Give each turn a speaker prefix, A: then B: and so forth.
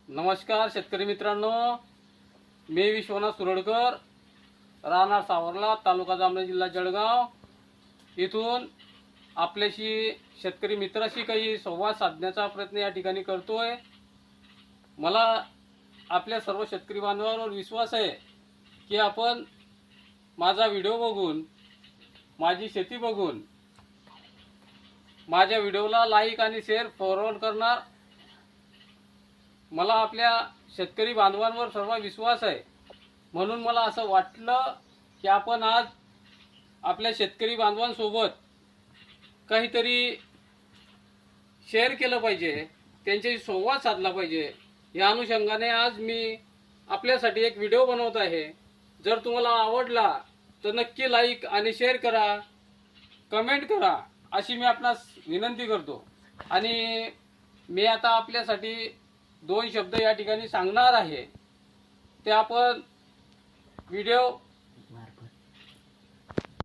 A: नमस्कार शेतकरी मित्रांनो, मी विश्वनाथ सुरडकर, राहणार सावरला, तालुका जामनेर, जिल्हा जळगाव. इथून आपल्याशी शेतकरी मित्राशी काही संवाद साधण्याचा प्रयत्न या ठिकाणी करतोय. मला आपल्या सर्व शेतकरी बांधवांवर विश्वास आहे की आपण माझा व्हिडिओ बघून, माझी शेती बघून माझ्या व्हिडिओला लाईक आणि शेअर फॉरवर्ड करणार. मला आपल्या शेतकरी बांधवांवर सर्व विश्वास आहे, म्हणून मला असं वाटलं की आपण आज आपल्या शेतकरी बांधवांसोबत काहीतरी शेअर केलं पाहिजे, त्यांच्याशी संवाद साधला पाहिजे. या अनुषंगाने आज मी आपल्यासाठी एक व्हिडिओ बनवत आहे. जर तुम्हाला आवडला तर नक्की लाईक आणि शेअर करा, कमेंट करा, अशी मी आपणास विनंती करतो. आणि मी आता आपल्यासाठी 2 शब्द या ठिकाणी सांगणार आहे, ते आपण व्हिडिओ